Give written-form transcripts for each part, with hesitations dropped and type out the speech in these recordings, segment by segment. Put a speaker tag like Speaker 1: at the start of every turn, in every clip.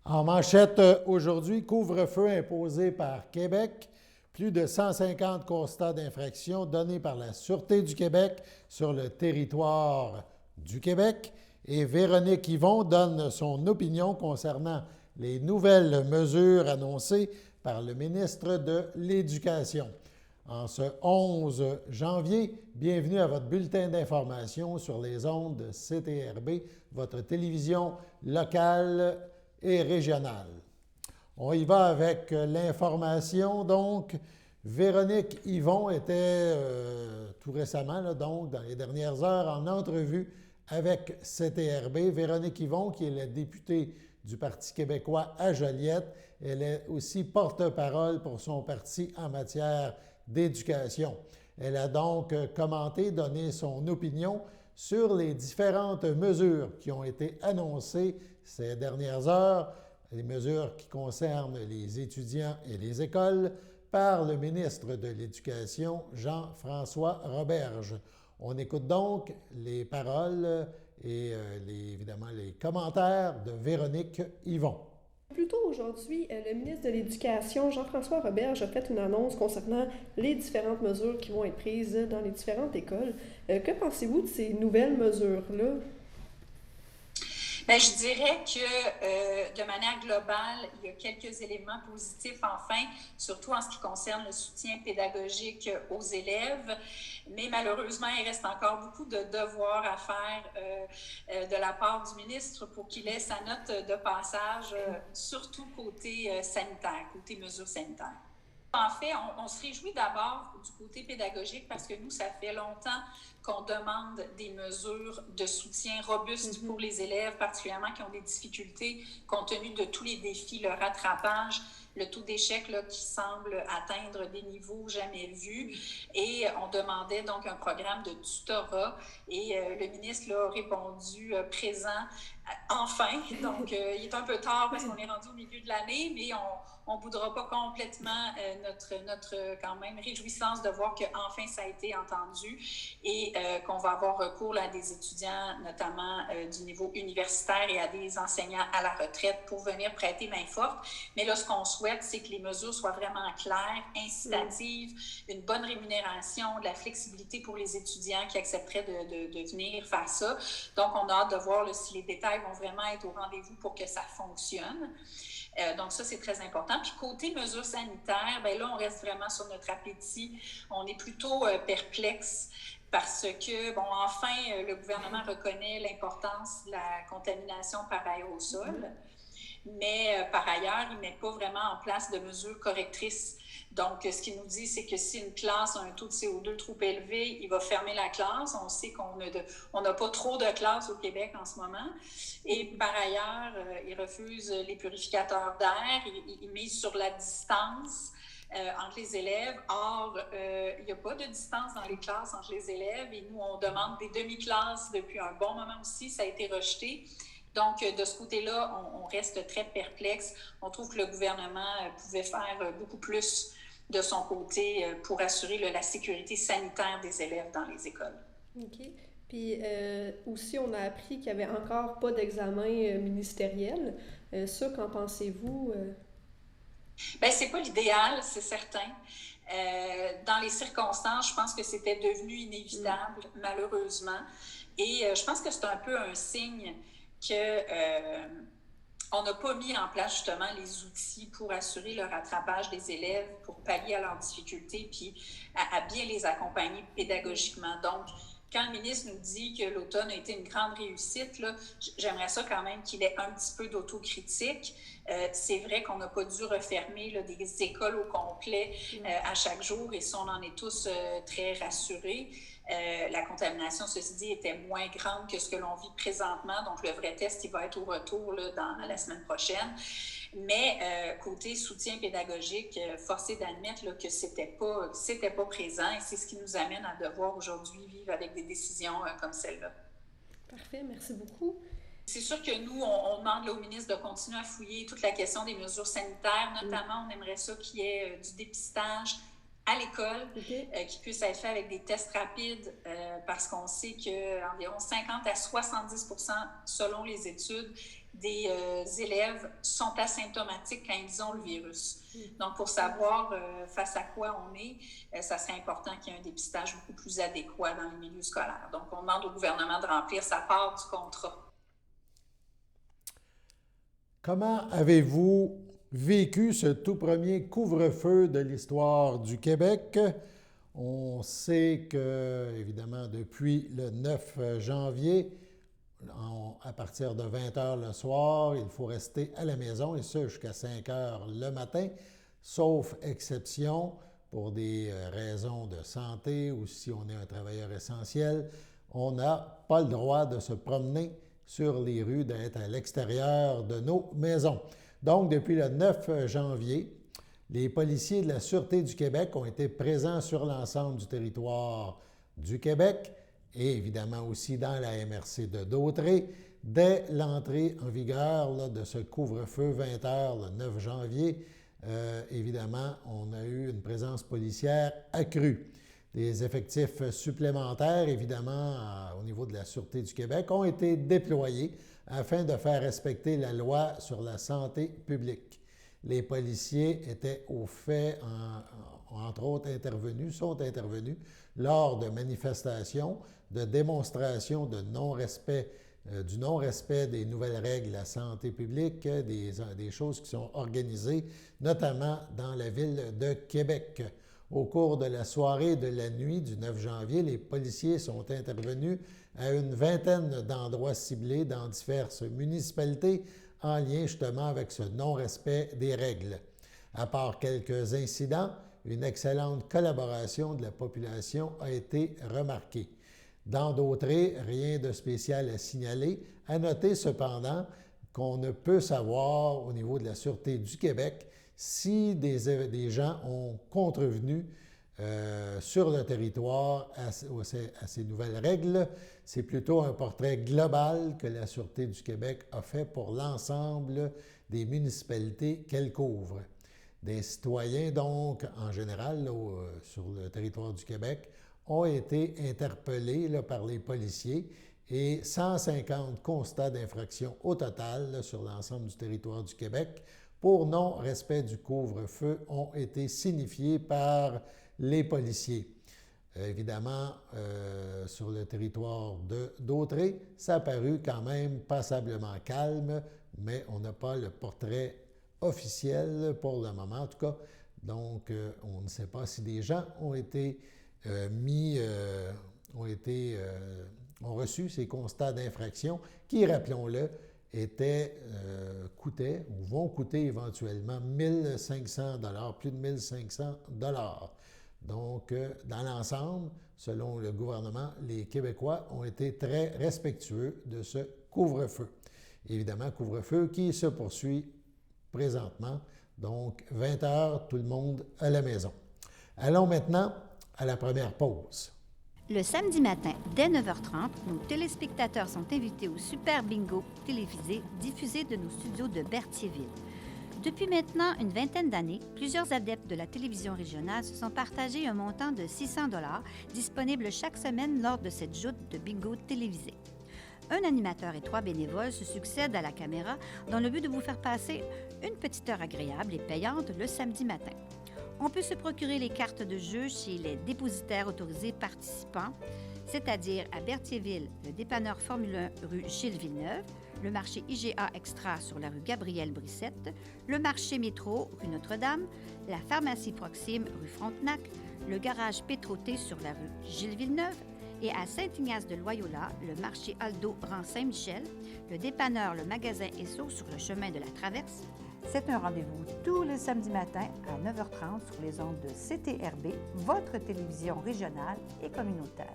Speaker 1: En manchette aujourd'hui, couvre-feu imposé par Québec. Plus de 150 constats d'infraction donnés par la Sûreté du Québec sur le territoire du Québec. Et Véronique Yvon donne son opinion concernant les nouvelles mesures annoncées par le ministre de l'Éducation. En ce 11 janvier, bienvenue à votre bulletin d'information sur les ondes de CTRB, votre télévision locale et régionale. On y va avec l'information. Donc, Véronique Yvon était tout récemment, donc dans les dernières heures, en entrevue avec CTRB. Véronique Yvon, qui est la députée du Parti québécois à Joliette, elle est aussi porte-parole pour son parti en matière d'éducation. Elle a donc commenté, donné son opinion sur les différentes mesures qui ont été annoncées ces dernières heures, les mesures qui concernent les étudiants et les écoles, par le ministre de l'Éducation, Jean-François Roberge. On écoute donc les paroles et évidemment les commentaires de Véronique Yvon.
Speaker 2: Plus tôt aujourd'hui, le ministre de l'Éducation, Jean-François Roberge, a fait une annonce concernant les différentes mesures qui vont être prises dans les différentes écoles. Que pensez-vous de ces nouvelles mesures-là?
Speaker 3: Bien, je dirais que de manière globale, il y a quelques éléments positifs enfin, surtout en ce qui concerne le soutien pédagogique aux élèves. Mais malheureusement, il reste encore beaucoup de devoirs à faire de la part du ministre pour qu'il ait sa note de passage, surtout côté sanitaire, côté mesures sanitaires. En fait, on se réjouit d'abord du côté pédagogique parce que nous, ça fait longtemps qu'on demande des mesures de soutien robustes pour les élèves, particulièrement qui ont des difficultés compte tenu de tous les défis, le rattrapage, le taux d'échec là, qui semble atteindre des niveaux jamais vus. Et on demandait donc un programme de tutorat et le ministre là, a répondu présent enfin. Donc, il est un peu tard parce qu'on est rendu au milieu de l'année, mais on ne boudera pas complètement notre quand même réjouissance de voir qu'enfin ça a été entendu et qu'on va avoir recours là, à des étudiants, notamment du niveau universitaire et à des enseignants à la retraite pour venir prêter main forte. Mais là, ce qu'on souhaite, c'est que les mesures soient vraiment claires, incitatives, une bonne rémunération, de la flexibilité pour les étudiants qui accepteraient de venir faire ça. Donc, on a hâte de voir là, si les détails vont vraiment être au rendez-vous pour que ça fonctionne. Donc ça, c'est très important. Puis côté mesures sanitaires, bien là, on reste vraiment sur notre appétit. On est plutôt perplexe parce que, bon, enfin, le gouvernement reconnaît l'importance de la contamination par aérosol, mais par ailleurs, il ne met pas vraiment en place de mesures correctrices. Donc, ce qu'il nous dit, c'est que si une classe a un taux de CO2 trop élevé, il va fermer la classe. On sait qu'on n'a pas trop de classes au Québec en ce moment. Et par ailleurs, il refuse les purificateurs d'air. Il mise sur la distance entre les élèves. Or, il n'y a pas de distance dans les classes entre les élèves. Et nous, on demande des demi-classes depuis un bon moment aussi. Ça a été rejeté. Donc, de ce côté-là, on reste très perplexe. On trouve que le gouvernement pouvait faire beaucoup plus de son côté pour assurer la sécurité sanitaire des élèves dans les écoles.
Speaker 2: OK. Puis aussi, on a appris qu'il n'y avait encore pas d'examen ministériel. Ça, qu'en pensez-vous?
Speaker 3: Bien, c'est pas l'idéal, c'est certain. Dans les circonstances, je pense que c'était devenu inévitable, malheureusement. Et je pense que c'est un peu un signe que on n'a pas mis en place justement les outils pour assurer le rattrapage des élèves, pour pallier à leurs difficultés, puis à bien les accompagner pédagogiquement. Donc, quand le ministre nous dit que l'automne a été une grande réussite, là, j'aimerais ça quand même qu'il ait un petit peu d'autocritique. C'est vrai qu'on n'a pas dû refermer là, des écoles au complet à chaque jour, et ça, on en est tous très rassurés. La contamination, ceci dit, était moins grande que ce que l'on vit présentement. Donc, le vrai test, il va être au retour là, dans la semaine prochaine. Mais côté soutien pédagogique, forcé d'admettre là, que c'était pas présent, et c'est ce qui nous amène à devoir aujourd'hui vivre avec des décisions comme celle-là.
Speaker 2: Parfait, merci beaucoup.
Speaker 3: C'est sûr que nous, on demande là, au ministre de continuer à fouiller toute la question des mesures sanitaires. Notamment, on aimerait ça qu'il y ait du dépistage à l'école,
Speaker 2: OK.
Speaker 3: qui puisse être fait avec des tests rapides, parce qu'on sait qu'environ 50 à 70 selon les études, des élèves sont asymptomatiques quand ils ont le virus. Donc, pour savoir face à quoi on est, ça serait important qu'il y ait un dépistage beaucoup plus adéquat dans les milieux scolaires. Donc, on demande au gouvernement de remplir sa part du contrat.
Speaker 1: Comment avez-vous vécu ce tout premier couvre-feu de l'histoire du Québec? On sait que, évidemment, depuis le 9 janvier, à partir de 20 h le soir, il faut rester à la maison, et ce jusqu'à 5 h le matin, sauf exception pour des raisons de santé ou si on est un travailleur essentiel. On n'a pas le droit de se promener sur les rues, d'être à l'extérieur de nos maisons. Donc, depuis le 9 janvier, les policiers de la Sûreté du Québec ont été présents sur l'ensemble du territoire du Québec et évidemment aussi dans la MRC de Dautré dès l'entrée en vigueur là, de ce couvre-feu 20 h le 9 janvier. Évidemment, on a eu une présence policière accrue. Des effectifs supplémentaires, évidemment, au niveau de la Sûreté du Québec, ont été déployés afin de faire respecter la loi sur la santé publique. Les policiers étaient au fait, entre autres, sont intervenus lors de manifestations, de démonstrations de non-respect, du non-respect des nouvelles règles de la santé publique, des choses qui sont organisées, notamment dans la ville de Québec. Au cours de la soirée de la nuit du 9 janvier, les policiers sont intervenus à une vingtaine d'endroits ciblés dans diverses municipalités en lien justement avec ce non-respect des règles. À part quelques incidents, une excellente collaboration de la population a été remarquée. Dans Dautré, rien de spécial à signaler. À noter cependant qu'on ne peut savoir au niveau de la Sûreté du Québec si des gens ont contrevenu sur le territoire à ces nouvelles règles. C'est plutôt un portrait global que la Sûreté du Québec a fait pour l'ensemble des municipalités qu'elle couvre. Des citoyens, donc, en général, là, sur le territoire du Québec, ont été interpellés là, par les policiers et 150 constats d'infraction au total là, sur l'ensemble du territoire du Québec pour non-respect du couvre-feu ont été signifiés par les policiers. Évidemment, sur le territoire de Dautré, ça a paru quand même passablement calme, mais on n'a pas le portrait officiel pour le moment, en tout cas. Donc, on ne sait pas si des gens ont été ont reçu ces constats d'infraction qui, rappelons-le, coûtaient ou vont coûter éventuellement 1 500 $, plus de 1 500 $. Donc, dans l'ensemble, selon le gouvernement, les Québécois ont été très respectueux de ce couvre-feu. Évidemment, couvre-feu qui se poursuit présentement. Donc, 20 h, tout le monde à la maison. Allons maintenant à la première pause.
Speaker 4: Le samedi matin, dès 9h30, nos téléspectateurs sont invités au Super Bingo télévisé diffusé de nos studios de Berthierville. Depuis maintenant une vingtaine d'années, plusieurs adeptes de la télévision régionale se sont partagés un montant de 600 $ disponible chaque semaine lors de cette joute de bingo télévisé. Un animateur et 3 bénévoles se succèdent à la caméra dans le but de vous faire passer une petite heure agréable et payante le samedi matin. On peut se procurer les cartes de jeu chez les dépositaires autorisés participants, c'est-à-dire à Berthierville, le dépanneur Formule 1 rue Gilles Villeneuve, le marché IGA Extra sur la rue Gabrielle Brissette, le marché Métro rue Notre-Dame, la pharmacie Proxime rue Frontenac, le garage Pétroté sur la rue Gilles Villeneuve et à Saint-Ignace de Loyola, le marché Aldo rang Saint-Michel, le dépanneur Le Magasin Esso sur le chemin de la Traverse.
Speaker 5: C'est un rendez-vous tous les samedis matins à 9h30 sur les ondes de CTRB, votre télévision régionale et communautaire.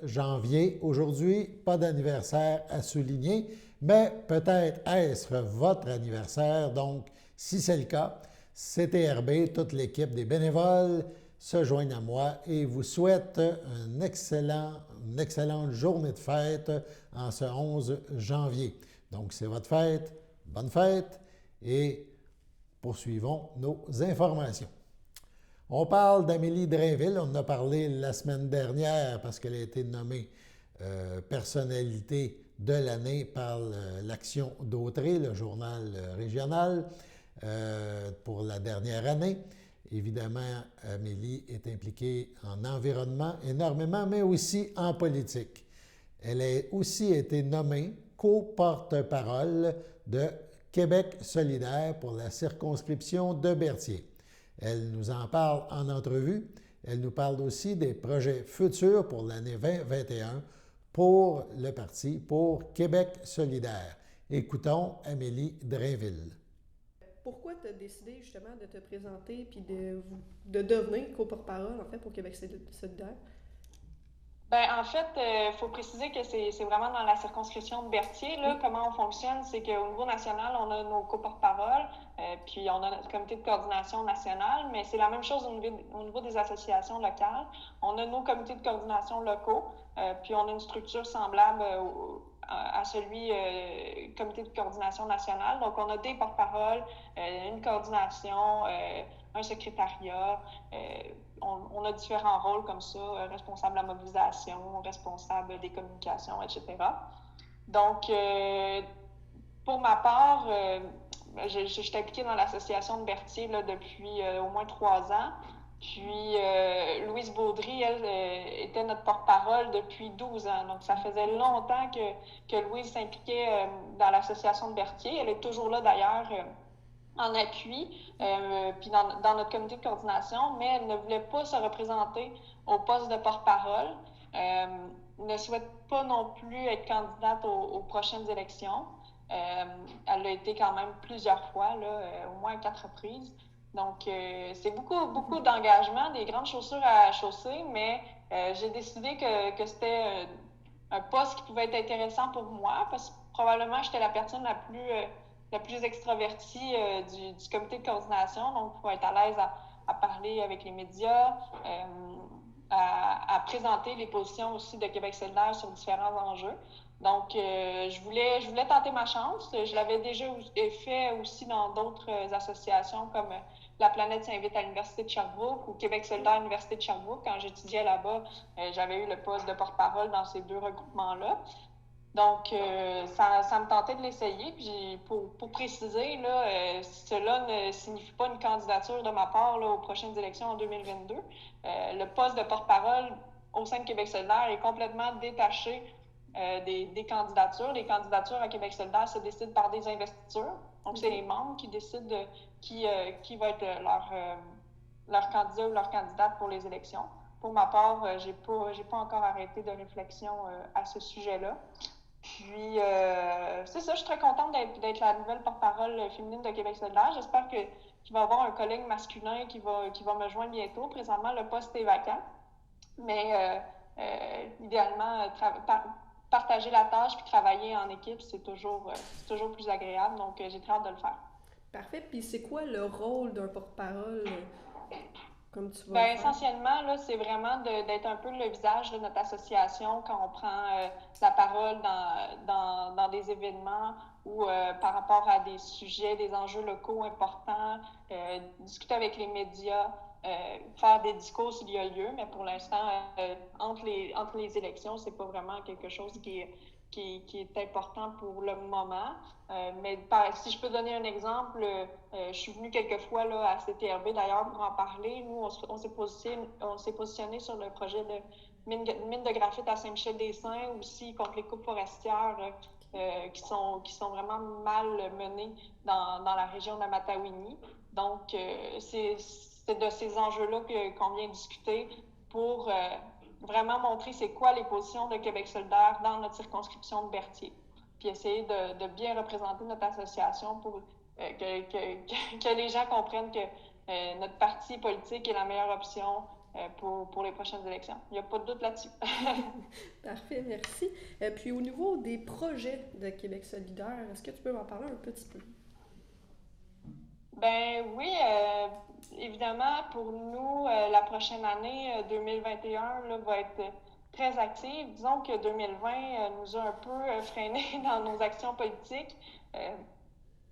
Speaker 1: Janvier. Aujourd'hui, pas d'anniversaire à souligner, mais peut-être est-ce votre anniversaire. Donc, si c'est le cas, CTRB, toute l'équipe des bénévoles, se joignent à moi et vous souhaitent une excellente journée de fête en ce 11 janvier. Donc, c'est votre fête. Bonne fête et poursuivons nos informations. On parle d'Amélie Drainville. On en a parlé la semaine dernière parce qu'elle a été nommée personnalité de l'année par l'Action d'Autrey, le journal régional, pour la dernière année. Évidemment, Amélie est impliquée en environnement énormément, mais aussi en politique. Elle a aussi été nommée co-porte-parole de Québec solidaire pour la circonscription de Berthier. Elle nous en parle en entrevue. Elle nous parle aussi des projets futurs pour l'année 2021 pour le parti, pour Québec solidaire. Écoutons Amélie Drainville.
Speaker 2: Pourquoi tu as décidé justement de te présenter puis de devenir co-porte-parole en fait pour Québec solidaire?
Speaker 6: En fait, il faut préciser que c'est vraiment dans la circonscription de Berthier. Là, comment on fonctionne, c'est qu'au niveau national, on a nos co-porte-paroles, puis on a notre comité de coordination national, mais c'est la même chose au niveau des associations locales. On a nos comités de coordination locaux, puis on a une structure semblable à celui comité de coordination nationale. Donc, on a des porte-paroles, une coordination, un secrétariat. On a différents rôles comme ça, responsable de la mobilisation, responsable des communications, etc. Donc, pour ma part, je suis impliquée dans l'association de Berthier là, depuis au moins 3 ans. Puis, Louise Baudry, elle, était notre porte-parole depuis 12 ans. Donc, ça faisait longtemps que Louise s'impliquait dans l'association de Berthier. Elle est toujours là, d'ailleurs, en appui, puis dans notre comité de coordination, mais elle ne voulait pas se représenter au poste de porte-parole. Ne souhaite pas non plus être candidate aux prochaines élections. Elle l'a été quand même plusieurs fois, là, au moins à 4 reprises. Donc, c'est beaucoup d'engagement, des grandes chaussures à chausser, mais j'ai décidé que c'était un poste qui pouvait être intéressant pour moi, parce que probablement j'étais la personne la plus extravertie du comité de coordination, donc il faut être à l'aise à parler avec les médias, à présenter les positions aussi de Québec solidaire sur différents enjeux. Donc, je voulais tenter ma chance. Je l'avais déjà fait aussi dans d'autres associations comme La Planète s'invite à l'Université de Sherbrooke ou Québec solidaire à l'Université de Sherbrooke. Quand j'étudiais là-bas, j'avais eu le poste de porte-parole dans ces 2 regroupements-là. Donc, ça me tentait de l'essayer. Puis, pour préciser, là, cela ne signifie pas une candidature de ma part là, aux prochaines élections en 2022. Le poste de porte-parole au sein de Québec solidaire est complètement détaché des candidatures. Les candidatures à Québec solidaire se décident par des investitures. Donc, c'est les membres qui décident de qui va être leur candidat ou leur candidate pour les élections. Pour ma part, j'ai pas encore arrêté de réflexion à ce sujet-là. Puis, c'est ça, je suis très contente d'être la nouvelle porte-parole féminine de Québec solidaire. J'espère qu'il va y avoir un collègue masculin qui va me joindre bientôt. Présentement, le poste est vacant. Mais idéalement, partager la tâche puis travailler en équipe, c'est toujours plus agréable. Donc, j'ai très hâte de le faire.
Speaker 2: Parfait. Puis, c'est quoi le rôle d'un porte-parole comme tu vas
Speaker 6: essentiellement, là, c'est vraiment d'être un peu le visage de notre association quand on prend la parole dans des événements ou par rapport à des sujets, des enjeux locaux importants, discuter avec les médias, faire des discours s'il y a lieu, mais pour l'instant, entre les élections, c'est pas vraiment quelque chose qui est important pour le moment. Mais si je peux donner un exemple, je suis venue quelques fois là, à CTRB d'ailleurs pour en parler. Nous, on s'est positionné sur le projet de mine de graphite à Saint-Michel-des-Saints, aussi contre les coupes forestières qui sont vraiment mal menées dans la région de la Matawini. Donc, c'est de ces enjeux-là qu'on vient discuter pour vraiment montrer c'est quoi les positions de Québec solidaire dans notre circonscription de Berthier. Puis essayer de bien représenter notre association pour que les gens comprennent que notre parti politique est la meilleure option pour les prochaines élections. Il n'y a pas de doute là-dessus.
Speaker 2: Parfait, merci. Puis au niveau des projets de Québec solidaire, est-ce que tu peux m'en parler un petit peu?
Speaker 6: Ben oui, évidemment, pour nous, la prochaine année 2021 là, va être très active. Disons que 2020 nous a un peu freinés dans nos actions politiques.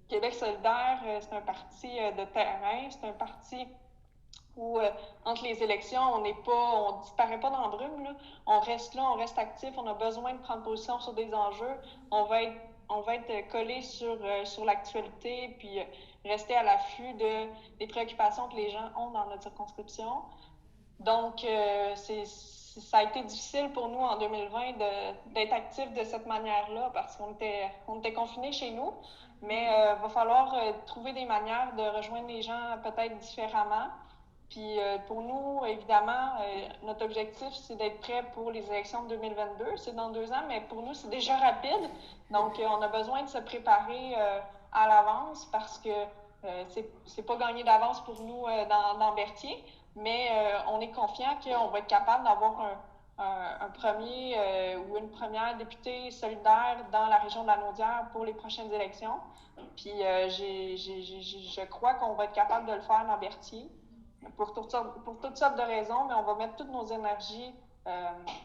Speaker 6: Québec solidaire, c'est un parti de terrain, c'est un parti où, entre les élections, on disparaît pas dans la brume, là. On reste là, on reste actif, on a besoin de prendre position sur des enjeux. On va être collé sur l'actualité, puis rester à l'affût des préoccupations que les gens ont dans notre circonscription. Donc, ça a été difficile pour nous en 2020 d'être actifs de cette manière-là parce qu'on était confinés chez nous, mais il va falloir trouver des manières de rejoindre les gens peut-être différemment. Puis pour nous, évidemment, notre objectif, c'est d'être prêt pour les élections de 2022. C'est dans 2 ans, mais pour nous, c'est déjà rapide. Donc, on a besoin de se préparer à l'avance parce que c'est pas gagné d'avance pour nous dans Berthier, mais on est confiant qu'on va être capable d'avoir un premier ou une première députée solidaire dans la région de la Naudière pour les prochaines élections. Puis je crois qu'on va être capable de le faire dans Berthier pour toutes sortes de raisons, mais on va mettre toutes nos énergies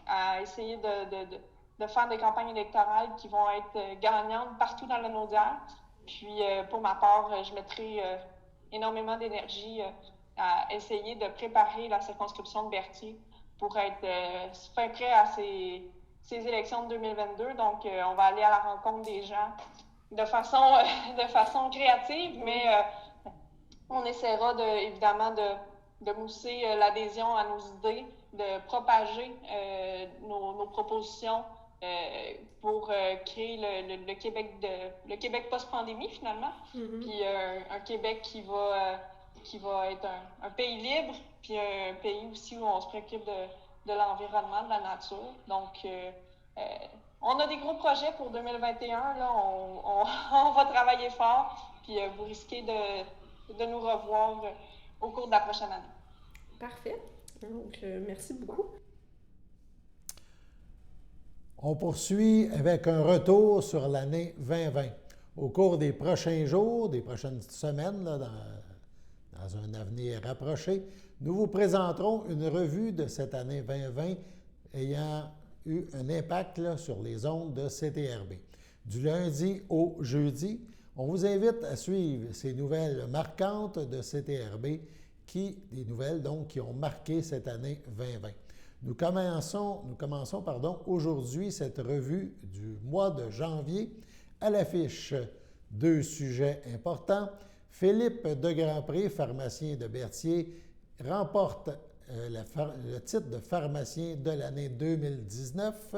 Speaker 6: à essayer de faire des campagnes électorales qui vont être gagnantes partout dans la Naudière. Puis pour ma part, je mettrai énormément d'énergie à essayer de préparer la circonscription de Berthier pour être fin prêt à ces élections de 2022. Donc, on va aller à la rencontre des gens de façon créative, mais on essaiera évidemment de mousser l'adhésion à nos idées, de propager nos propositions pour créer le Québec post-pandémie, finalement. Mm-hmm. Puis un Québec qui va être un pays libre, puis un pays aussi où on se préoccupe de l'environnement, de la nature. Donc, on a des gros projets pour 2021. Là, on va travailler fort, puis vous risquez de nous revoir au cours de la prochaine année.
Speaker 2: Parfait. Donc, merci beaucoup.
Speaker 1: On poursuit avec un retour sur l'année 2020. Au cours des prochains jours, des prochaines semaines, là, dans un avenir rapproché, nous vous présenterons une revue de cette année 2020 ayant eu un impact là, sur les ondes de CTRB. Du lundi au jeudi, on vous invite à suivre ces nouvelles marquantes de CTRB, des nouvelles donc qui ont marqué cette année 2020. Nous commençons aujourd'hui cette revue du mois de janvier. À l'affiche, 2 sujets importants. Philippe Degrandpré, pharmacien de Berthier, remporte le titre de pharmacien de l'année 2019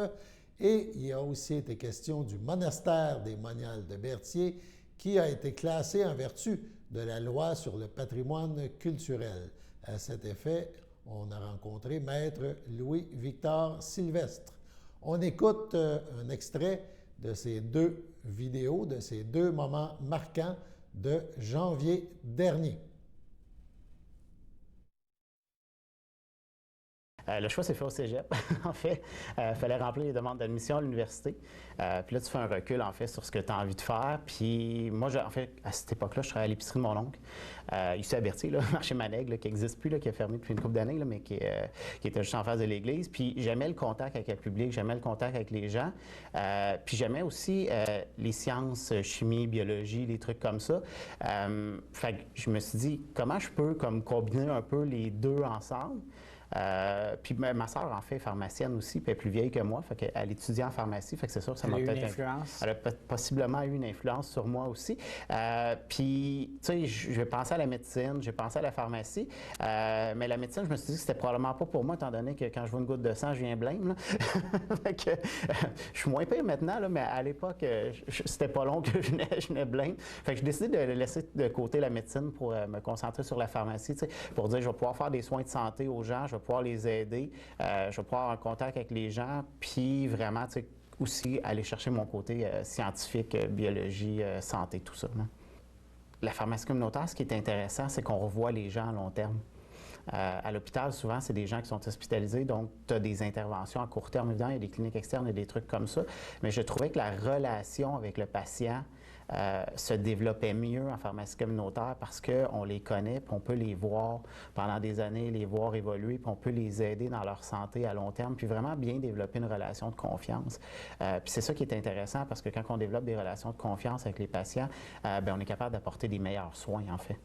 Speaker 1: et il a aussi été question du monastère des Moniales de Berthier qui a été classé en vertu de la loi sur le patrimoine culturel. À cet effet, on a rencontré Maître Louis-Victor Sylvestre. On écoute un extrait de ces 2 vidéos, de ces 2 moments marquants de janvier dernier.
Speaker 7: Le choix s'est fait au cégep. En fait, il fallait remplir les demandes d'admission à l'université. Puis là, tu fais un recul, en fait, sur ce que tu as envie de faire. Puis moi, en fait, à cette époque-là, je travaillais à l'épicerie de mon oncle, ici à Berthier, là, marché Manègue, là, qui n'existe plus, là, qui a fermé depuis une couple d'années, là, mais qui était juste en face de l'église. Puis j'aimais le contact avec le public, j'aimais le contact avec les gens. Puis j'aimais aussi les sciences, chimie, biologie, des trucs comme ça. Fait que je me suis dit, comment je peux comme combiner un peu les 2 ensemble? Puis ma soeur, en fait, est pharmacienne aussi, puis elle est plus vieille que moi, fait qu'elle étudie en pharmacie, fait que c'est sûr que ça m'a peut-être... Elle a possiblement eu une influence sur moi aussi. Puis, tu sais, j'ai pensé à la médecine, j'ai pensé à la pharmacie, mais la médecine, je me suis dit que c'était probablement pas pour moi, étant donné que quand je vois une goutte de sang, je viens blême, là. Fait que je suis moins pire maintenant, là, mais à l'époque, c'était pas long que je venais blême. Fait que j'ai décidé de laisser de côté la médecine pour me concentrer sur la pharmacie, tu sais, pour dire je vais pouvoir faire des soins de santé aux gens, je vais pouvoir les aider, je vais pouvoir avoir un contact avec les gens, puis vraiment, tu sais, aussi aller chercher mon côté scientifique, biologie, santé, tout ça. Là. La pharmacie communautaire, ce qui est intéressant, c'est qu'on revoit les gens à long terme. À l'hôpital, souvent, c'est des gens qui sont hospitalisés, donc tu as des interventions à court terme, évidemment, il y a des cliniques externes et des trucs comme ça, mais je trouvais que la relation avec le patient se développaient mieux en pharmacie communautaire parce qu'on les connaît, puis on peut les voir pendant des années, les voir évoluer, puis on peut les aider dans leur santé à long terme, puis vraiment bien développer une relation de confiance. Puis c'est ça qui est intéressant parce que quand on développe des relations de confiance avec les patients, on est capable d'apporter des meilleurs soins, en fait.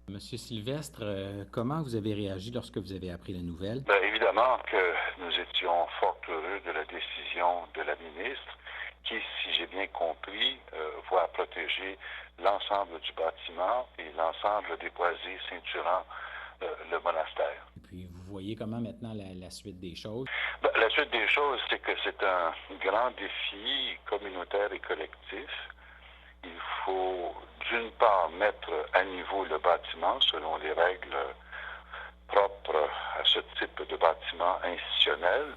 Speaker 8: Monsieur Sylvestre, comment vous avez réagi lorsque vous avez appris la nouvelle?
Speaker 9: Bien, évidemment que nous étions fort heureux de la décision de la ministre qui, si j'ai bien compris, va protéger l'ensemble du bâtiment et l'ensemble des boisés ceinturant le monastère.
Speaker 8: Et puis, vous voyez comment maintenant la suite des choses?
Speaker 9: Bien, la suite des choses, c'est que c'est un grand défi communautaire et collectif. Il faut, d'une part, mettre à niveau le bâtiment selon les règles propres à ce type de bâtiment institutionnel,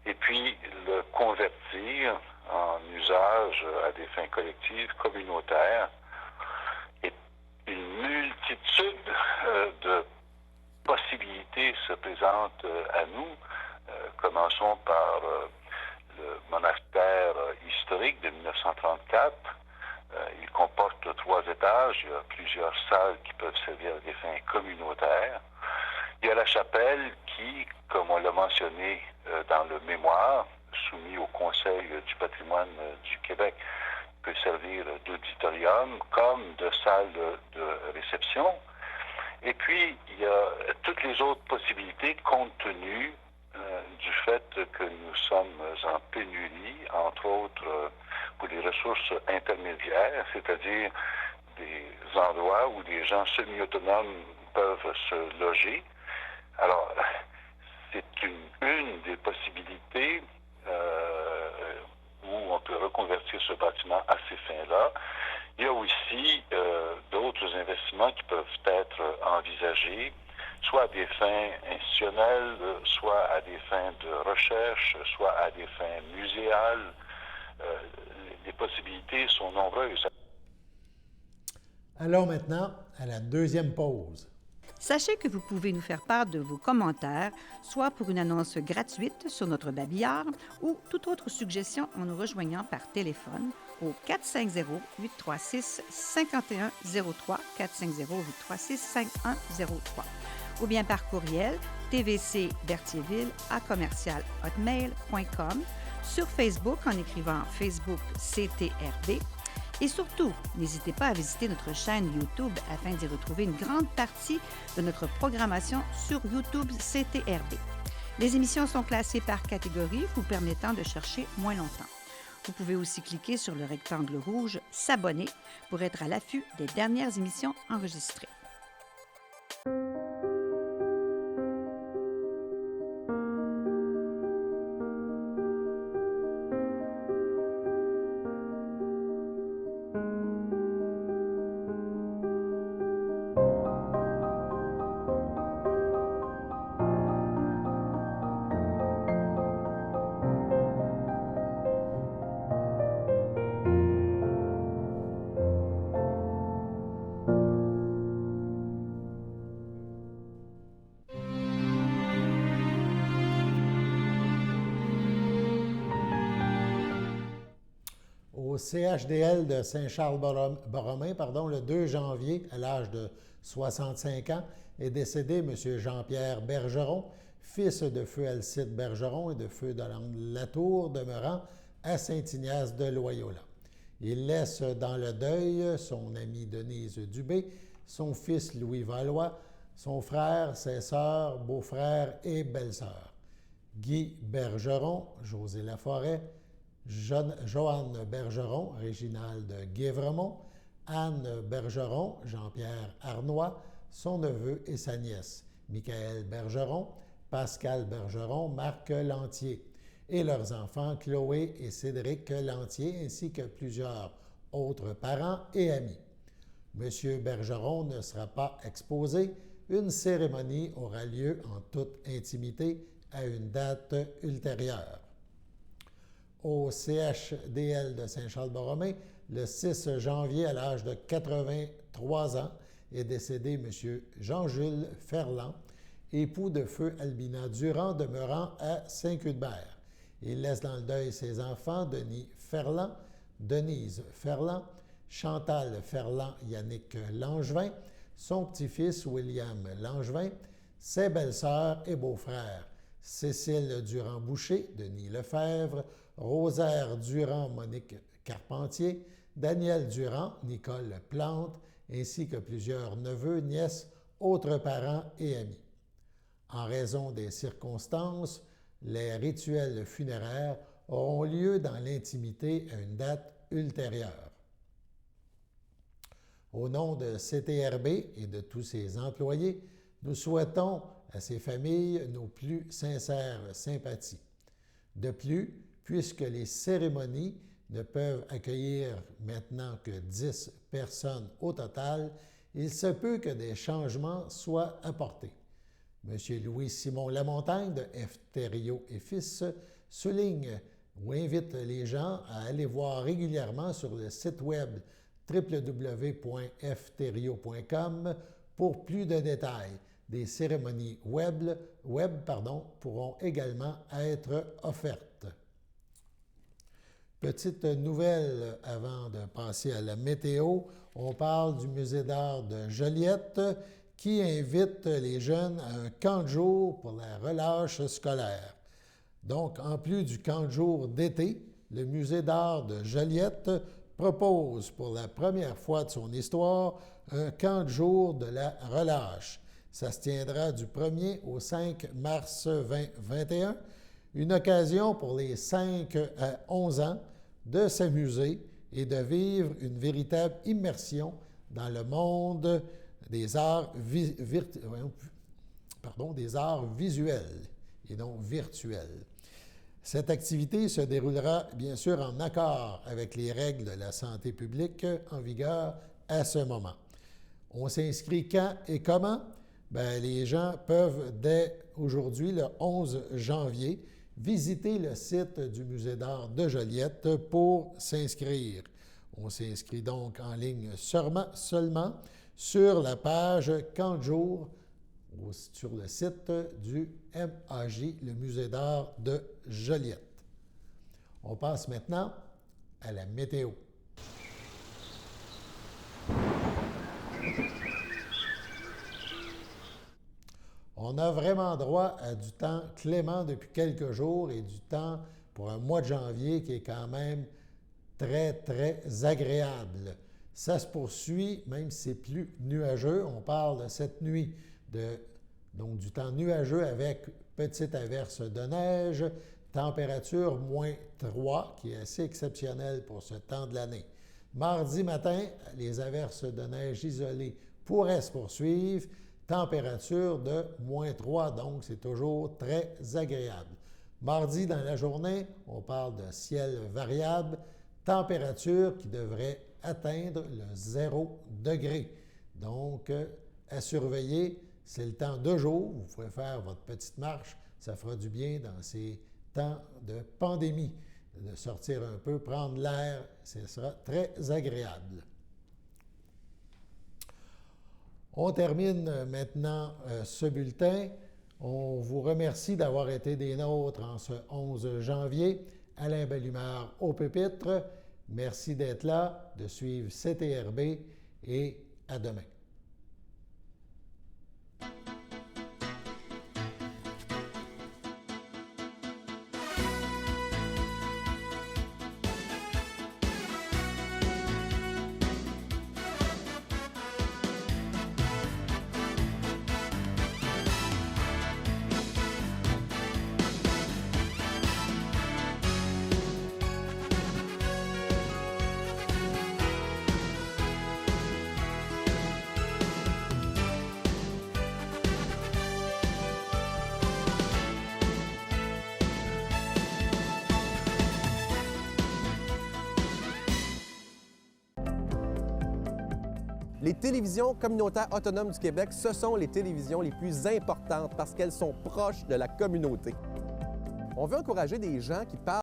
Speaker 9: et puis le convertir en usage à des fins collectives, communautaires, et une multitude de possibilités se présentent à nous. Commençons par le monastère historique de 1934. Il comporte 3 étages. Il y a plusieurs salles qui peuvent servir à des fins communautaires. Il y a la chapelle qui, comme on l'a mentionné dans le mémoire soumis au Conseil du patrimoine du Québec, peut servir d'auditorium comme de salle de réception. Et puis, il y a toutes les autres possibilités compte tenu du fait que nous sommes en pénurie, entre autres pour les ressources intermédiaires, c'est-à-dire des endroits où des gens semi-autonomes peuvent se loger. Alors, c'est une des possibilités où on peut reconvertir ce bâtiment à ces fins-là. Il y a aussi d'autres investissements qui peuvent être envisagés, soit à des fins institutionnelles, soit à des fins de recherche, soit à des fins muséales. Les possibilités sont nombreuses.
Speaker 1: Allons maintenant à la deuxième pause.
Speaker 5: Sachez que vous pouvez nous faire part de vos commentaires, soit pour une annonce gratuite sur notre babillard ou toute autre suggestion en nous rejoignant par téléphone au 450-836-5103, 450-836-5103, ou bien par courriel tvcberthierville@hotmail.com, sur Facebook en écrivant Facebook CTRB. Et surtout, n'hésitez pas à visiter notre chaîne YouTube afin d'y retrouver une grande partie de notre programmation sur YouTube CTRB. Les émissions sont classées par catégorie, vous permettant de chercher moins longtemps. Vous pouvez aussi cliquer sur le rectangle rouge « S'abonner » pour être à l'affût des dernières émissions enregistrées.
Speaker 1: Au CHDL de Saint-Charles-Borromée, le 2 janvier, à l'âge de 65 ans, est décédé M. Jean-Pierre Bergeron, fils de feu Alcide Bergeron et de feu de Latour, demeurant à Saint-Ignace de Loyola. Il laisse dans le deuil son amie Denise Dubé, son fils Louis Valois, son frère, ses sœurs, beaux-frères et belles-sœurs. Guy Bergeron, José Laforêt, Joanne Bergeron, Réginald Guévremont, Anne Bergeron, Jean-Pierre Arnois, son neveu et sa nièce, Michael Bergeron, Pascal Bergeron, Marc Lantier, et leurs enfants Chloé et Cédric Lantier, ainsi que plusieurs autres parents et amis. M. Bergeron ne sera pas exposé. Une cérémonie aura lieu en toute intimité à une date ultérieure. Au CHDL de Saint-Charles-Borromée, le 6 janvier, à l'âge de 83 ans, est décédé M. Jean-Jules Ferland, époux de feu Albina Durand, demeurant à Saint-Cuthbert. Il laisse dans le deuil ses enfants, Denis Ferland, Denise Ferland, Chantal Ferland-Yannick Langevin, son petit-fils William Langevin, ses belles-sœurs et beaux-frères, Cécile Durand-Boucher, Denis Lefebvre, Rosaire Durand, Monique Carpentier, Daniel Durand, Nicole Plante, ainsi que plusieurs neveux, nièces, autres parents et amis. En raison des circonstances, les rituels funéraires auront lieu dans l'intimité à une date ultérieure. Au nom de CTRB et de tous ses employés, nous souhaitons à ces familles nos plus sincères sympathies. De plus, puisque les cérémonies ne peuvent accueillir maintenant que 10 personnes au total, il se peut que des changements soient apportés. M. Louis-Simon Lamontagne de F. Thériault et Fils souligne ou invite les gens à aller voir régulièrement sur le site web www.fthériault.com pour plus de détails. Des cérémonies web pourront également être offertes. Petite nouvelle avant de passer à la météo, on parle du Musée d'art de Joliette qui invite les jeunes à un camp de jour pour la relâche scolaire. Donc, en plus du camp de jour d'été, le Musée d'art de Joliette propose pour la première fois de son histoire un camp de jour de la relâche. Ça se tiendra du 1er au 5 mars 2021, une occasion pour les 5 à 11 ans de s'amuser et de vivre une véritable immersion dans le monde des arts, des arts visuels et non virtuels. Cette activité se déroulera bien sûr en accord avec les règles de la santé publique en vigueur à ce moment. On s'inscrit quand et comment? Bien, les gens peuvent dès aujourd'hui, le 11 janvier, visiter le site du Musée d'art de Joliette pour s'inscrire. On s'inscrit donc en ligne seulement sur la page Camp de jour sur le site du MAJ, le Musée d'art de Joliette. On passe maintenant à la météo. On a vraiment droit à du temps clément depuis quelques jours et du temps pour un mois de janvier qui est quand même très, très agréable. Ça se poursuit, même si c'est plus nuageux. On parle de cette nuit donc du temps nuageux avec petite averse de neige, température -3, qui est assez exceptionnelle pour ce temps de l'année. Mardi matin, les averses de neige isolées pourraient se poursuivre. Température de -3, donc c'est toujours très agréable. Mardi, dans la journée, on parle de ciel variable, température qui devrait atteindre le 0 degré. Donc, à surveiller, c'est le temps de jour. Vous pouvez faire votre petite marche. Ça fera du bien dans ces temps de pandémie, de sortir un peu, prendre l'air. Ce sera très agréable. On termine maintenant ce bulletin. On vous remercie d'avoir été des nôtres en ce 11 janvier. Alain Bellumeur au pupitre. Merci d'être là, de suivre CTRB et à demain.
Speaker 10: Les télévisions communautaires autonomes du Québec, ce sont les télévisions les plus importantes parce qu'elles sont proches de la communauté. On veut encourager des gens qui parlent